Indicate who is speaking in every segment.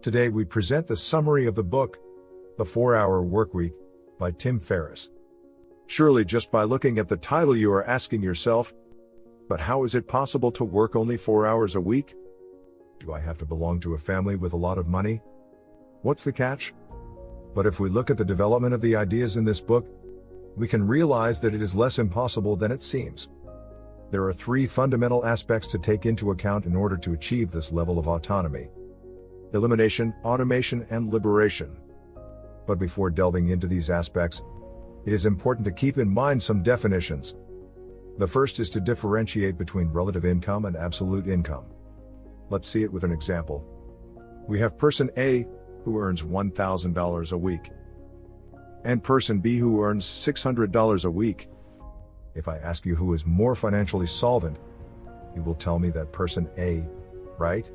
Speaker 1: Today we present the summary of the book, The 4-Hour Workweek, by Tim Ferriss. Surely just by looking at the title you are asking yourself, but how is it possible to work only 4 hours a week? Do I have to belong to a family with a lot of money? What's the catch? But if we look at the development of the ideas in this book, we can realize that it is less impossible than it seems. There are 3 fundamental aspects to take into account in order to achieve this level of autonomy: elimination, automation, and liberation. But before delving into these aspects, it is important to keep in mind some definitions. The first is to differentiate between relative income and absolute income. Let's see it with an example. We have person A, who earns $1,000 a week, and person B, who earns $600 a week. If I ask you who is more financially solvent, you will tell me that person A, right?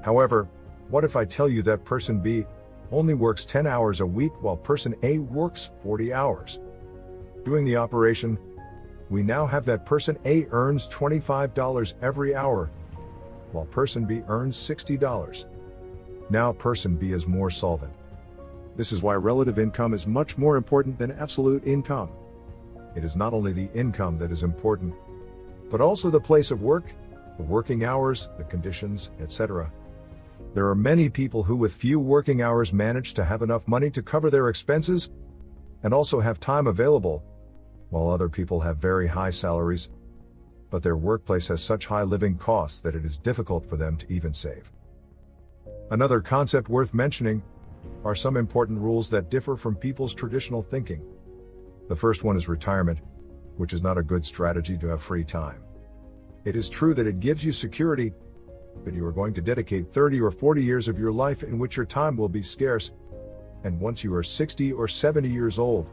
Speaker 1: However, what if I tell you that person B only works 10 hours a week while person A works 40 hours? Doing the operation, we now have that person A earns $25 every hour, while person B earns $60. Now person B is more solvent. This is why relative income is much more important than absolute income. It is not only the income that is important, but also the place of work, the working hours, the conditions, etc. There are many people who with few working hours manage to have enough money to cover their expenses and also have time available, while other people have very high salaries, but their workplace has such high living costs that it is difficult for them to even save. Another concept worth mentioning are some important rules that differ from people's traditional thinking. The first one is retirement, which is not a good strategy to have free time. It is true that it gives you security, but you are going to dedicate 30 or 40 years of your life in which your time will be scarce, and once you are 60 or 70 years old,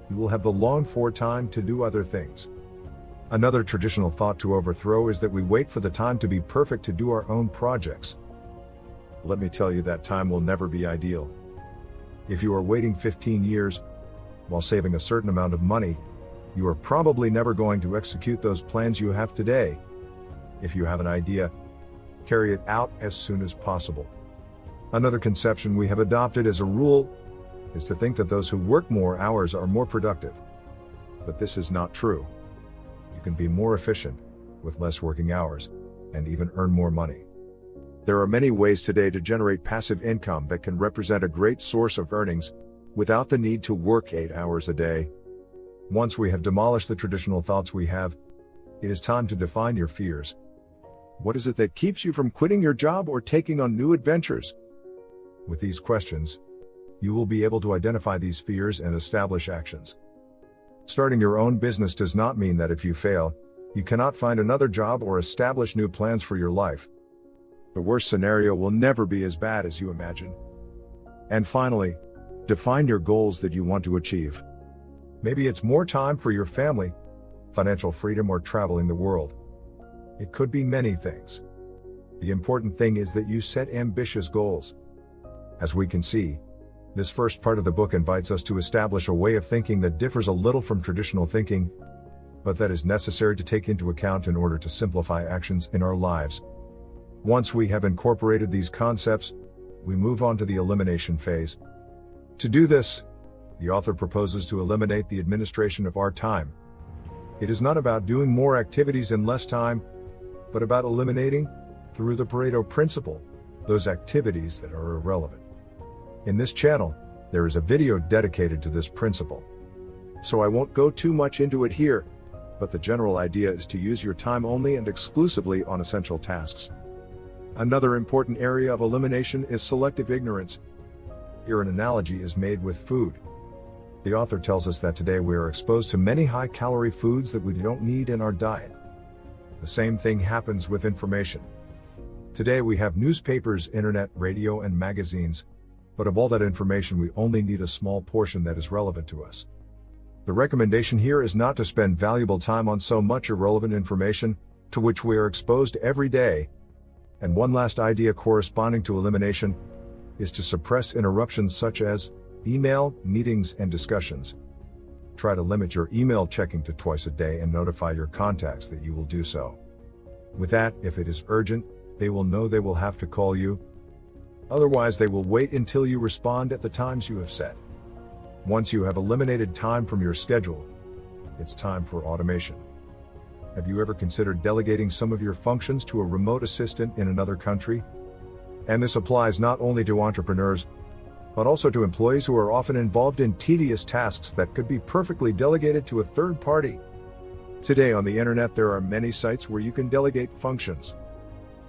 Speaker 1: you will have the longed-for time to do other things. Another traditional thought to overthrow is that we wait for the time to be perfect to do our own projects. Let me tell you that time will never be ideal. If you are waiting 15 years, while saving a certain amount of money, you are probably never going to execute those plans you have today. If you have an idea, carry it out as soon as possible. Another conception we have adopted as a rule is to think that those who work more hours are more productive. But this is not true. You can be more efficient with less working hours and even earn more money. There are many ways today to generate passive income that can represent a great source of earnings without the need to work 8 hours a day. Once we have demolished the traditional thoughts we have, it is time to define your fears. What is it that keeps you from quitting your job or taking on new adventures? With these questions, you will be able to identify these fears and establish actions. Starting your own business does not mean that if you fail, you cannot find another job or establish new plans for your life. The worst scenario will never be as bad as you imagine. And finally, define your goals that you want to achieve. Maybe it's more time for your family, financial freedom, or traveling the world. It could be many things. The important thing is that you set ambitious goals. As we can see, this first part of the book invites us to establish a way of thinking that differs a little from traditional thinking, but that is necessary to take into account in order to simplify actions in our lives. Once we have incorporated these concepts, we move on to the elimination phase. To do this, the author proposes to eliminate the administration of our time. It is not about doing more activities in less time, but about eliminating, through the Pareto principle, those activities that are irrelevant. In this channel, there is a video dedicated to this principle, so I won't go too much into it here, but the general idea is to use your time only and exclusively on essential tasks. Another important area of elimination is selective ignorance. Here an analogy is made with food. The author tells us that today we are exposed to many high-calorie foods that we don't need in our diet. The same thing happens with information. Today we have newspapers, internet, radio, and magazines, but of all that information we only need a small portion that is relevant to us. The recommendation here is not to spend valuable time on so much irrelevant information, to which we are exposed every day. And one last idea corresponding to elimination is to suppress interruptions such as email, meetings, and discussions. Try to limit your email checking to twice a day and notify your contacts that you will do so. With that, if it is urgent, they will know they will have to call you. Otherwise, they will wait until you respond at the times you have set. Once you have eliminated time from your schedule, it's time for automation. Have you ever considered delegating some of your functions to a remote assistant in another country? And this applies not only to entrepreneurs, but also to employees who are often involved in tedious tasks that could be perfectly delegated to a third party. Today on the internet, there are many sites where you can delegate functions.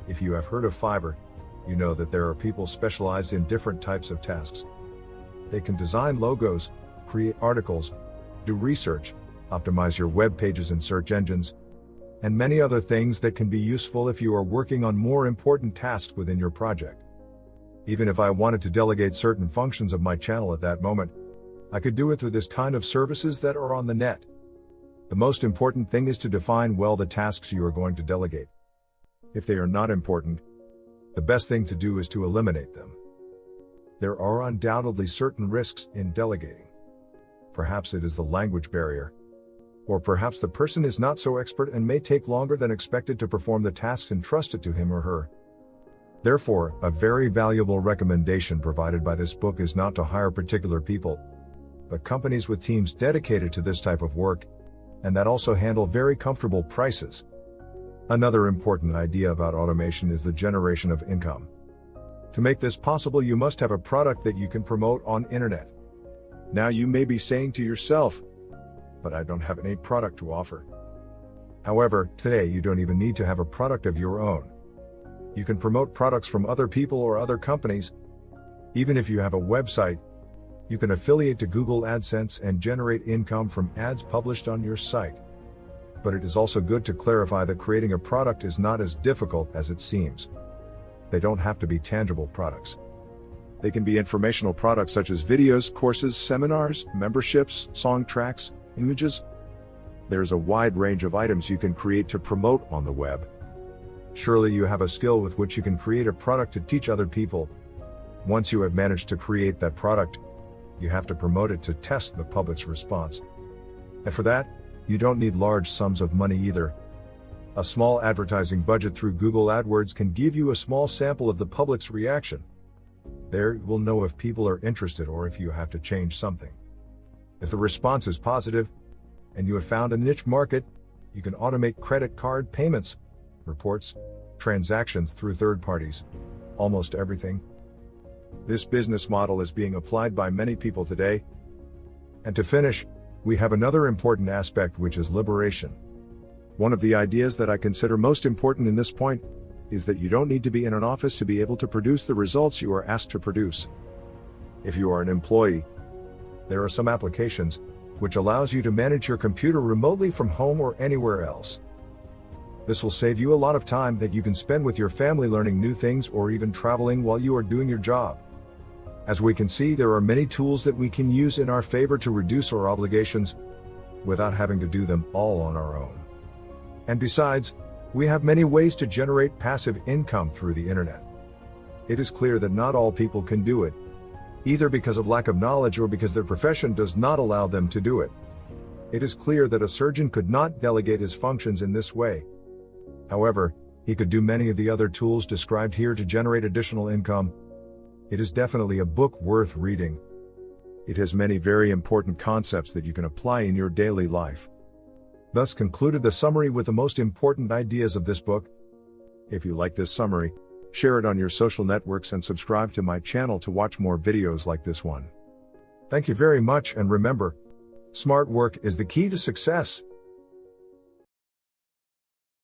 Speaker 1: If you have heard of Fiverr, you know that there are people specialized in different types of tasks. They can design logos, create articles, do research, optimize your web pages and search engines, and many other things that can be useful if you are working on more important tasks within your project. Even if I wanted to delegate certain functions of my channel at that moment, I could do it through this kind of services that are on the net. The most important thing is to define well the tasks you are going to delegate. If they are not important, the best thing to do is to eliminate them. There are undoubtedly certain risks in delegating. Perhaps it is the language barrier. Or perhaps the person is not so expert and may take longer than expected to perform the tasks entrusted to him or her. Therefore, a very valuable recommendation provided by this book is not to hire particular people, but companies with teams dedicated to this type of work, and that also handle very comfortable prices. Another important idea about automation is the generation of income. To make this possible, you must have a product that you can promote on internet. Now you may be saying to yourself, but I don't have any product to offer. However, today you don't even need to have a product of your own. You can promote products from other people or other companies. Even if you have a website, you can affiliate to Google AdSense and generate income from ads published on your site. But it is also good to clarify that creating a product is not as difficult as it seems. They don't have to be tangible products. They can be informational products such as videos, courses, seminars, memberships, song tracks, images. There's a wide range of items you can create to promote on the web. Surely you have a skill with which you can create a product to teach other people. Once you have managed to create that product, you have to promote it to test the public's response. And for that, you don't need large sums of money either. A small advertising budget through Google AdWords can give you a small sample of the public's reaction. There you will know if people are interested or if you have to change something. If the response is positive, and you have found a niche market, you can automate credit card payments, reports, transactions through third parties, almost everything. This business model is being applied by many people today. And to finish, we have another important aspect, which is liberation. One of the ideas that I consider most important in this point is that you don't need to be in an office to be able to produce the results you are asked to produce. If you are an employee, there are some applications which allows you to manage your computer remotely from home or anywhere else. This will save you a lot of time that you can spend with your family learning new things or even traveling while you are doing your job. As we can see, there are many tools that we can use in our favor to reduce our obligations without having to do them all on our own. And besides, we have many ways to generate passive income through the internet. It is clear that not all people can do it, either because of lack of knowledge or because their profession does not allow them to do it. It is clear that a surgeon could not delegate his functions in this way. However, he could do many of the other tools described here to generate additional income. It is definitely a book worth reading. It has many very important concepts that you can apply in your daily life. Thus concluded the summary with the most important ideas of this book. If you like this summary, share it on your social networks and subscribe to my channel to watch more videos like this one. Thank you very much, and remember, smart work is the key to success.